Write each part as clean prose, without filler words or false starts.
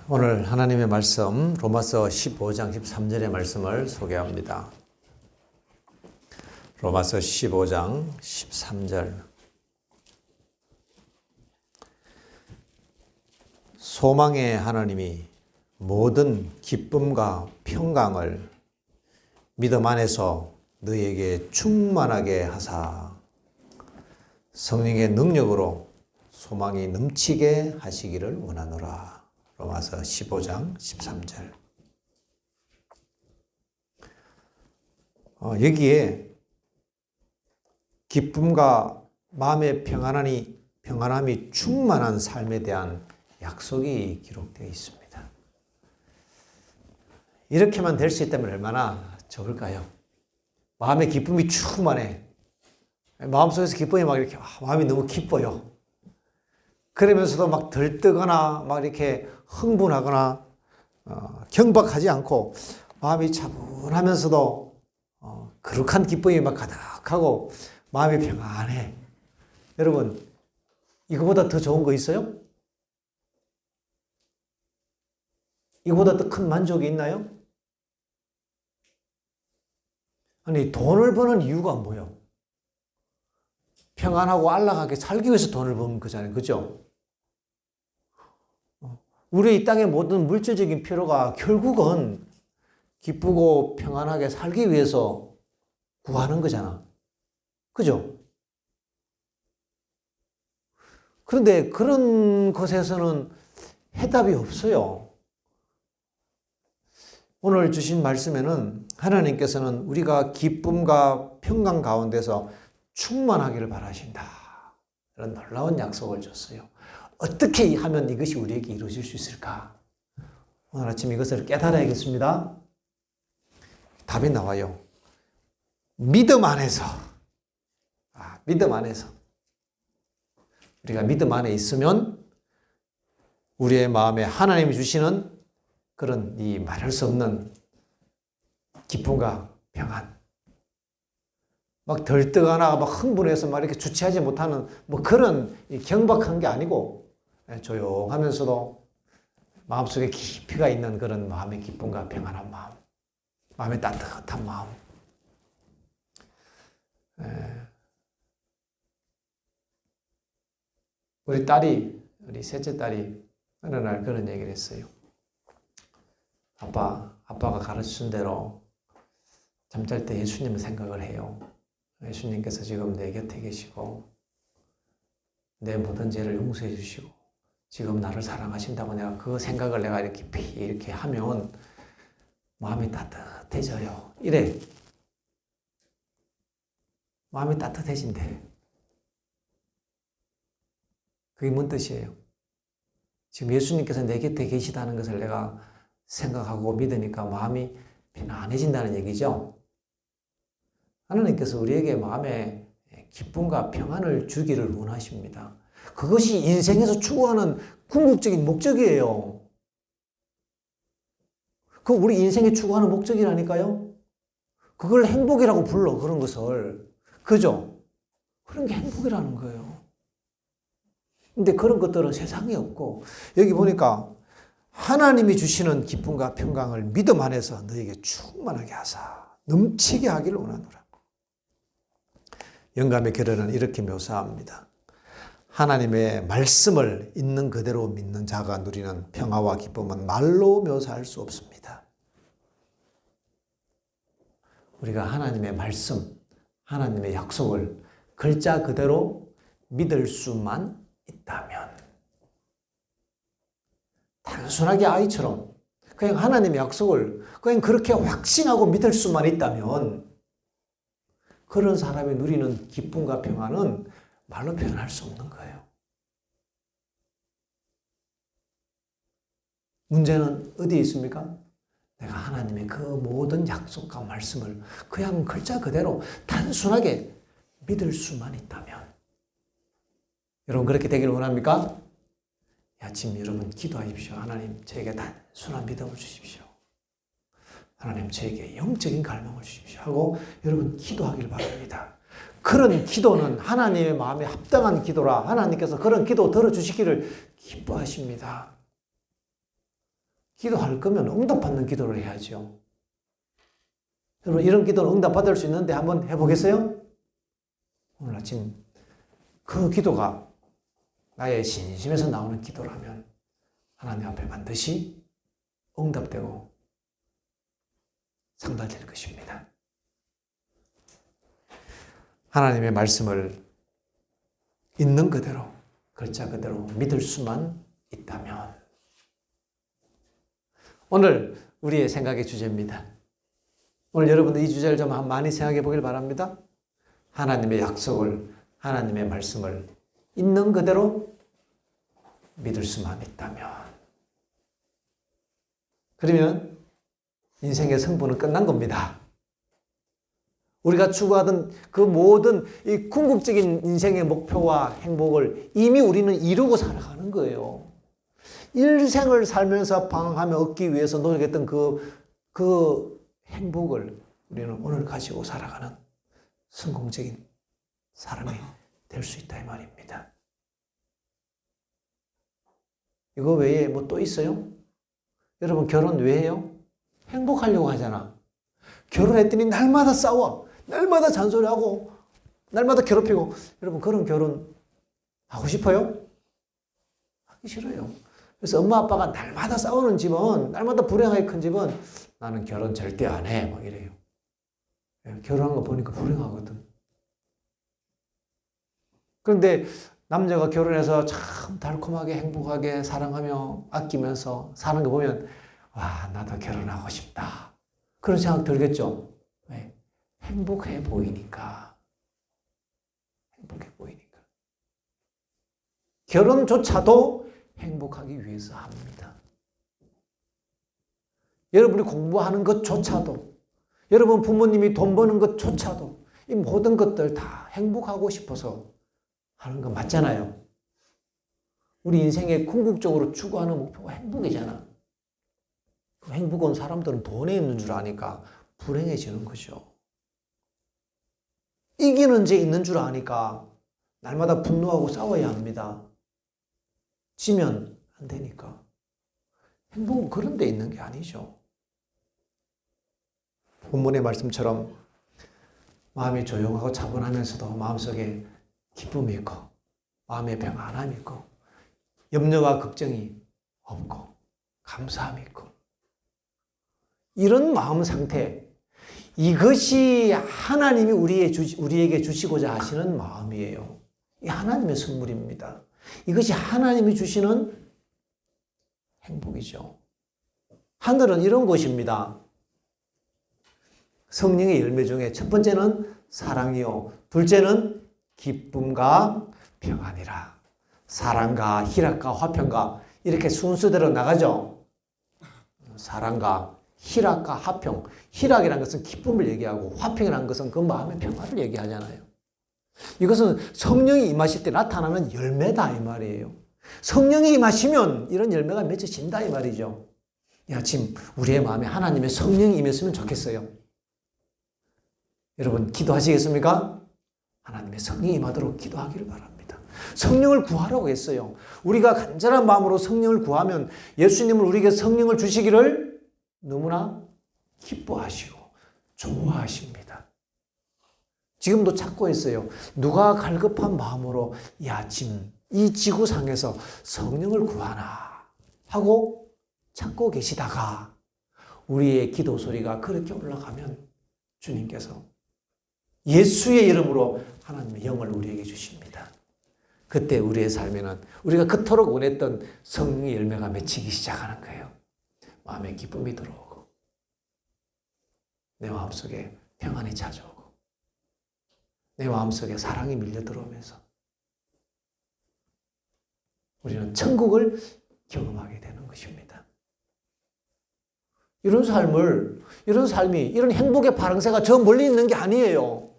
오늘 하나님의 말씀 로마서 15장 13절의 말씀을 소개합니다. 로마서 15장 13절. 소망의 하나님이 모든 기쁨과 평강을 믿음 안에서 너희에게 충만하게 하사 성령의 능력으로 소망이 넘치게 하시기를 원하노라. 로마서 15장 13절. 여기에 기쁨과 마음의 평안함이 충만한 삶에 대한 약속이 기록되어 있습니다. 이렇게만 될 수 있다면 얼마나 좋을까요? 마음의 기쁨이 충만해. 마음속에서 기쁨이 막 이렇게 마음이 너무 기뻐요. 그러면서도 막 들뜨거나 막 이렇게 흥분하거나 경박하지 않고 마음이 차분하면서도 거룩한 기쁨이 막 가득하고 마음이 평안해. 여러분, 이거보다 더 좋은 거 있어요? 이거보다 더 큰 만족이 있나요? 아니, 돈을 버는 이유가 뭐예요? 평안하고 안락하게 살기 위해서 돈을 버는 거잖아요. 그죠? 우리 이 땅의 모든 물질적인 필요가 결국은 기쁘고 평안하게 살기 위해서 구하는 거잖아. 그죠? 그런데 그런 것에서는 해답이 없어요. 오늘 주신 말씀에는 하나님께서는 우리가 기쁨과 평강 가운데서 충만하기를 바라신다. 이런 놀라운 약속을 줬어요. 어떻게 하면 이것이 우리에게 이루어질 수 있을까? 오늘 아침 이것을 깨달아야겠습니다. 답이 나와요. 믿음 안에서. 믿음 안에서. 우리가 믿음 안에 있으면 우리의 마음에 하나님이 주시는 그런 이 말할 수 없는 기쁨과 평안. 막 들뜨거나 막 흥분해서 막 이렇게 주체하지 못하는 뭐 그런 경박한 게 아니고 조용하면서도 마음속에 깊이가 있는 그런 마음의 기쁨과 평안한 마음, 마음의 따뜻한 마음. 우리 셋째 딸이 어느 날 그런 얘기를 했어요. 아빠가 가르쳐준 대로 잠잘 때 예수님을 생각을 해요. 예수님께서 지금 내 곁에 계시고 내 모든 죄를 용서해 주시고 지금 나를 사랑하신다고 내가 그 생각을 내가 이렇게 하면 마음이 따뜻해져요. 이래. 마음이 따뜻해진대. 그게 뭔 뜻이에요? 지금 예수님께서 내 곁에 계시다는 것을 내가 생각하고 믿으니까 마음이 편안해진다는 얘기죠. 하나님께서 우리에게 마음에 기쁨과 평안을 주기를 원하십니다. 그것이 인생에서 추구하는 궁극적인 목적이에요. 그 우리 인생에 추구하는 목적이라니까요. 그걸 행복이라고 불러, 그런 것을. 그죠? 그런 게 행복이라는 거예요. 근데 그런 것들은 세상에 없고, 여기 보니까 하나님이 주시는 기쁨과 평강을 믿음 안에서 너에게 충만하게 하사 넘치게 하기를 원하노라. 영감의 결론은 이렇게 묘사합니다. 하나님의 말씀을 있는 그대로 믿는 자가 누리는 평화와 기쁨은 말로 묘사할 수 없습니다. 우리가 하나님의 말씀, 하나님의 약속을 글자 그대로 믿을 수만 있다면, 단순하게 아이처럼 그냥 하나님의 약속을 그냥 그렇게 확신하고 믿을 수만 있다면 그런 사람이 누리는 기쁨과 평안은 말로 표현할 수 없는 거예요. 문제는 어디에 있습니까? 내가 하나님의 그 모든 약속과 말씀을 그냥 글자 그대로 단순하게 믿을 수만 있다면. 여러분 그렇게 되기를 원합니까? 아침 여러분 기도하십시오. 하나님 저에게 단순한 믿음을 주십시오. 하나님 저에게 영적인 갈망을 주십시오 하고 여러분 기도하길 바랍니다. 그런 기도는 하나님의 마음에 합당한 기도라 하나님께서 그런 기도 들어주시기를 기뻐하십니다. 기도할 거면 응답받는 기도를 해야죠. 여러분, 이런 기도는 응답받을 수 있는데 한번 해보겠어요? 오늘 아침 그 기도가 나의 진심에서 나오는 기도라면 하나님 앞에 반드시 응답되고 상달될 것입니다. 하나님의 말씀을 있는 그대로, 글자 그대로 믿을 수만 있다면. 오늘 우리의 생각의 주제입니다. 오늘 여러분들 이 주제를 좀 많이 생각해 보길 바랍니다. 하나님의 약속을, 하나님의 말씀을 있는 그대로 믿을 수만 있다면. 그러면 인생의 승부는 끝난 겁니다. 우리가 추구하던 그 모든 이 궁극적인 인생의 목표와 행복을 이미 우리는 이루고 살아가는 거예요. 일생을 살면서 방황하며 얻기 위해서 노력했던 그 행복을 우리는 오늘 가지고 살아가는 성공적인 사람이 될 수 있다 이 말입니다. 이거 외에 뭐 또 있어요? 여러분 결혼 왜 해요? 행복하려고 하잖아. 결혼했더니 날마다 싸워. 날마다 잔소리하고 날마다 괴롭히고. 여러분 그런 결혼 하고 싶어요? 하기 싫어요. 그래서 엄마 아빠가 날마다 싸우는 집은, 날마다 불행하게 큰 집은 나는 결혼 절대 안 해 막 이래요. 결혼한 거 보니까 불행하거든. 그런데 남자가 결혼해서 참 달콤하게 행복하게 사랑하며 아끼면서 사는 거 보면 와, 나도 결혼하고 싶다. 그런 생각 들겠죠? 왜? 행복해 보이니까. 행복해 보이니까. 결혼조차도 행복하기 위해서 합니다. 여러분이 공부하는 것조차도, 여러분 부모님이 돈 버는 것조차도, 이 모든 것들 다 행복하고 싶어서 하는 거 맞잖아요. 우리 인생의 궁극적으로 추구하는 목표가 행복이잖아. 그 행복은 사람들은 돈에 있는 줄 아니까 불행해지는 거죠. 이기는 데 있는 줄 아니까 날마다 분노하고 싸워야 합니다. 지면 안 되니까. 행복은 그런 데 있는 게 아니죠. 본문의 말씀처럼 마음이 조용하고 차분하면서도 마음속에 기쁨이 있고 마음에 평안함이 있고 염려와 걱정이 없고 감사함이 있고 이런 마음 상태, 이것이 하나님이 우리에게 주시고자 하시는 마음이에요. 이 하나님의 선물입니다. 이것이 하나님이 주시는 행복이죠. 하늘은 이런 곳입니다. 성령의 열매 중에 첫 번째는 사랑이요, 둘째는 기쁨과 평안이라. 사랑과 희락과 화평과 이렇게 순서대로 나가죠. 사랑과 희락과 화평. 희락이라는 것은 기쁨을 얘기하고 화평이라는 것은 그 마음의 평화를 얘기하잖아요. 이것은 성령이 임하실 때 나타나는 열매다 이 말이에요. 성령이 임하시면 이런 열매가 맺어진다 이 말이죠. 이 아침 우리의 마음에 하나님의 성령이 임했으면 좋겠어요. 여러분 기도하시겠습니까? 하나님의 성령이 임하도록 기도하기를 바랍니다. 성령을 구하라고 했어요. 우리가 간절한 마음으로 성령을 구하면 예수님은 우리에게 성령을 주시기를 너무나 기뻐하시고 좋아하십니다. 지금도 찾고 있어요. 누가 갈급한 마음으로 이 아침 이 지구상에서 성령을 구하나 하고 찾고 계시다가 우리의 기도 소리가 그렇게 올라가면 주님께서 예수의 이름으로 하나님의 영을 우리에게 주십니다. 그때 우리의 삶에는 우리가 그토록 원했던 성령의 열매가 맺히기 시작하는 거예요. 마음에 기쁨이 들어오고 내 마음속에 평안이 찾아오고 내 마음속에 사랑이 밀려 들어오면서 우리는 천국을 경험하게 되는 것입니다. 이런 삶이, 이런 행복의 파랑새가 저 멀리 있는 게 아니에요.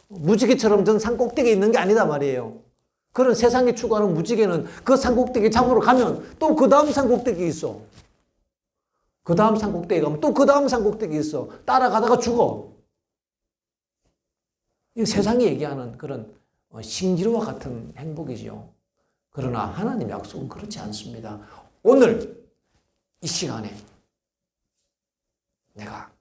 무지개처럼 전 산꼭대기에 있는 게 아니다 말이에요. 그런 세상에 추구하는 무지개는 그 산꼭대기 잡으러 가면 또 그 다음 산꼭대기 있어. 그 다음 산꼭대기 가면 또 그 다음 산꼭대기 있어. 따라가다가 죽어. 이 세상이 얘기하는 그런 신기루와 같은 행복이죠. 그러나 하나님의 약속은 그렇지 않습니다. 오늘 이 시간에 내가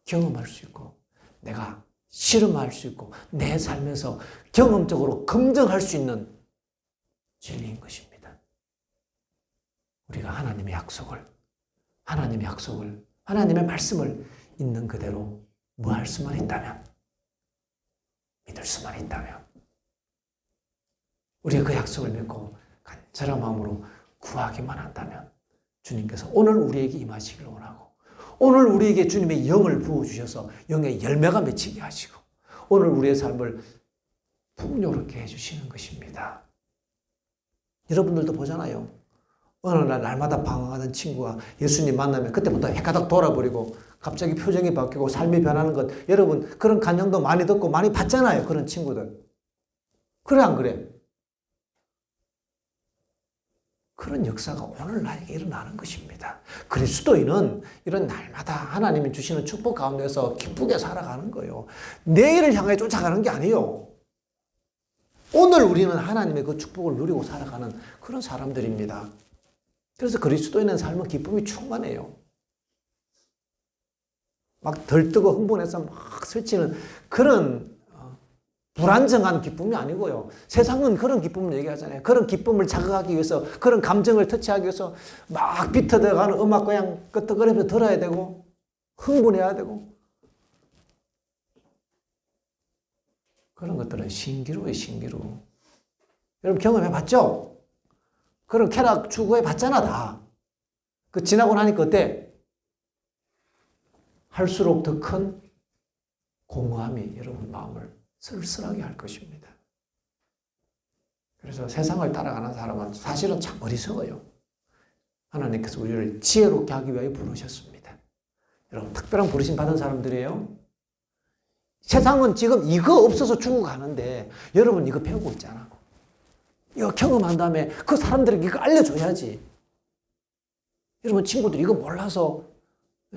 경험할 수 있고 내가 실험할 수 있고 내 삶에서 경험적으로 검증할 수 있는 진리인 것입니다. 우리가 하나님의 약속을 하나님의 말씀을 있는 그대로 뭐할 수만 있다면, 믿을 수만 있다면, 우리가 그 약속을 믿고 간절한 마음으로 구하기만 한다면 주님께서 오늘 우리에게 임하시기를 원하고, 오늘 우리에게 주님의 영을 부어주셔서 영의 열매가 맺히게 하시고, 오늘 우리의 삶을 풍요롭게 해주시는 것입니다. 여러분들도 보잖아요. 어느 날 날마다 방황하던 친구가 예수님 만나면 그때부터 헷가닥 돌아버리고 갑자기 표정이 바뀌고 삶이 변하는 것, 여러분 그런 간증도 많이 듣고 많이 봤잖아요. 그런 친구들. 그래 안 그래? 그런 역사가 오늘 나에게 일어나는 것입니다. 그리스도인은 이런 날마다 하나님이 주시는 축복 가운데서 기쁘게 살아가는 거예요. 내일을 향해 쫓아가는 게 아니에요. 오늘 우리는 하나님의 그 축복을 누리고 살아가는 그런 사람들입니다. 그래서 그리스도인의 삶은 기쁨이 충만해요. 막 들뜨고 흥분해서 막 설치는 그런 불안정한 기쁨이 아니고요. 세상은 그런 기쁨을 얘기하잖아요. 그런 기쁨을 자극하기 위해서, 그런 감정을 터치하기 위해서 막 비터들어가는 음악 그냥 끄떡거리면서 들어야 되고 흥분해야 되고, 그런 것들은 신기루예요. 신기루. 여러분 경험해봤죠? 그런 쾌락 추구해봤잖아 다. 그 지나고 나니까 어때? 할수록 더 큰 공허함이 여러분 마음을 쓸쓸하게 할 것입니다. 그래서 세상을 따라가는 사람은 사실은 참 어리석어요. 하나님께서 우리를 지혜롭게 하기 위하여 부르셨습니다. 여러분 특별한 부르심 받은 사람들이에요. 세상은 지금 이거 없어서 죽어가는데 여러분 이거 배우고 있잖아. 이거 경험한 다음에 그 사람들에게 이거 알려줘야지. 여러분 친구들 이거 몰라서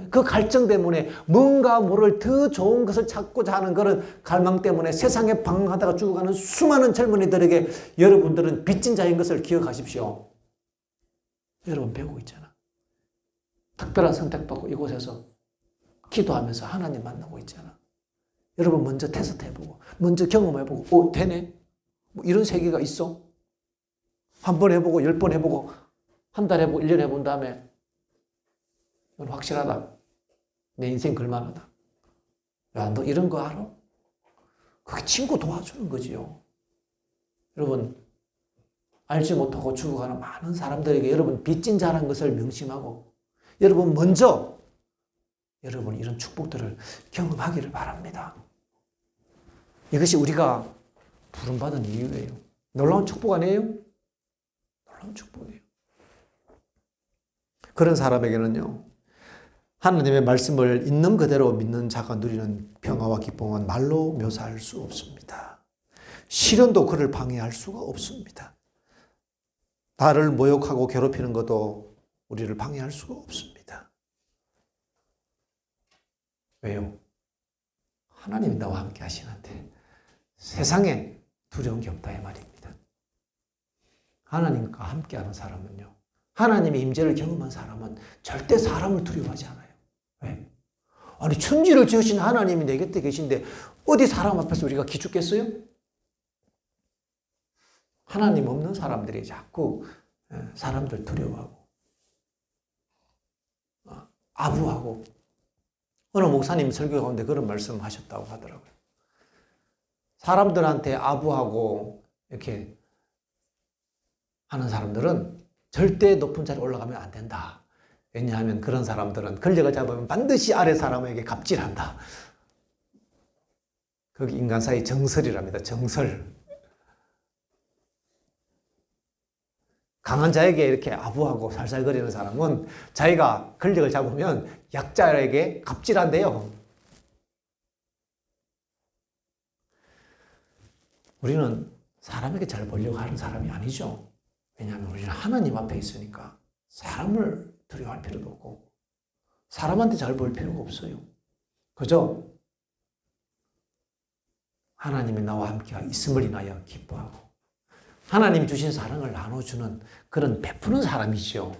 그 갈증 때문에 뭔가 모를 더 좋은 것을 찾고자 하는 그런 갈망 때문에 세상에 방황하다가 죽어가는 수많은 젊은이들에게 여러분들은 빚진 자인 것을 기억하십시오. 여러분 배우고 있잖아. 특별한 선택받고 이곳에서 기도하면서 하나님 만나고 있잖아. 여러분 먼저 테스트 해보고 먼저 경험해보고 되네? 뭐 이런 세계가 있어? 한 번 해보고 10번 해보고 한 달 해보고 1년 해본 다음에 이건 확실하다. 내 인생 걸만하다. 야, 너 이런 거 알아? 그게 친구 도와주는 거지요. 여러분 알지 못하고 죽어가는 많은 사람들에게 여러분 빚진 자라는 것을 명심하고 여러분 먼저 여러분 이런 축복들을 경험하기를 바랍니다. 이것이 우리가 부름받은 이유예요. 놀라운 축복 아니에요? 놀라운 축복이에요. 그런 사람에게는요, 하나님의 말씀을 있는 그대로 믿는 자가 누리는 평화와 기쁨은 말로 묘사할 수 없습니다. 시련도 그를 방해할 수가 없습니다. 나를 모욕하고 괴롭히는 것도 우리를 방해할 수가 없습니다. 왜요? 하나님이 나와 함께 하시는데 세상에 두려운 게 없다 이 말입니다. 하나님과 함께하는 사람은요, 하나님의 임재를 경험한 사람은 절대 사람을 두려워하지 않아요. 왜? 아니 천지를 지으신 하나님이 내 곁에 계신데 어디 사람 앞에서 우리가 기죽겠어요? 하나님 없는 사람들이 자꾸 사람들 두려워하고 아부하고, 어느 목사님 설교 가운데 그런 말씀 하셨다고 하더라고요. 사람들한테 아부하고 이렇게 하는 사람들은 절대 높은 자리에 올라가면 안 된다. 왜냐하면 그런 사람들은 권력을 잡으면 반드시 아래 사람에게 갑질한다. 그게 인간사의 정설이랍니다. 정설. 강한 자에게 이렇게 아부하고 살살거리는 사람은 자기가 권력을 잡으면 약자에게 갑질한대요. 우리는 사람에게 잘 보려고 하는 사람이 아니죠. 왜냐하면 우리는 하나님 앞에 있으니까 사람을 두려워할 필요도 없고 사람한테 잘 보일 필요가 없어요. 그죠? 하나님이 나와 함께 있음을 인하여 기뻐하고 하나님이 주신 사랑을 나눠주는 그런 베푸는 사람이죠.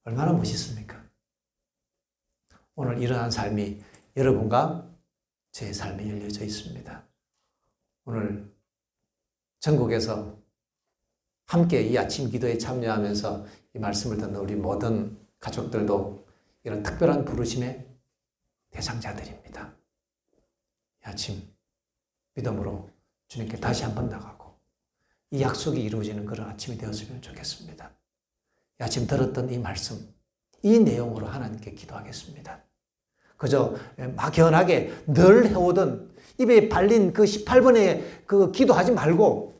얼마나 멋있습니까? 오늘 이러한 삶이 여러분과 제 삶에 열려져 있습니다. 오늘 전국에서 함께 이 아침 기도에 참여하면서 이 말씀을 듣는 우리 모든 가족들도 이런 특별한 부르심의 대상자들입니다. 이 아침 믿음으로 주님께 다시 한번 나가고 이 약속이 이루어지는 그런 아침이 되었으면 좋겠습니다. 이 아침 들었던 이 말씀, 이 내용으로 하나님께 기도하겠습니다. 그저 막연하게 늘 해오던 입에 발린 그 18번의 그 기도하지 말고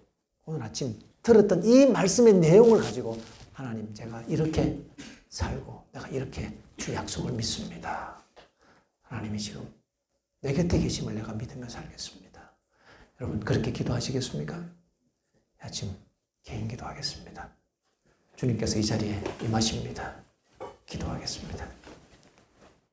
오늘 아침 들었던 이 말씀의 내용을 가지고 하나님 제가 이렇게 살고 내가 이렇게 주 약속을 믿습니다. 하나님이 지금 내 곁에 계심을 내가 믿으며 살겠습니다. 여러분 그렇게 기도하시겠습니까? 아침 개인 기도하겠습니다. 주님께서 이 자리에 임하십니다. 기도하겠습니다.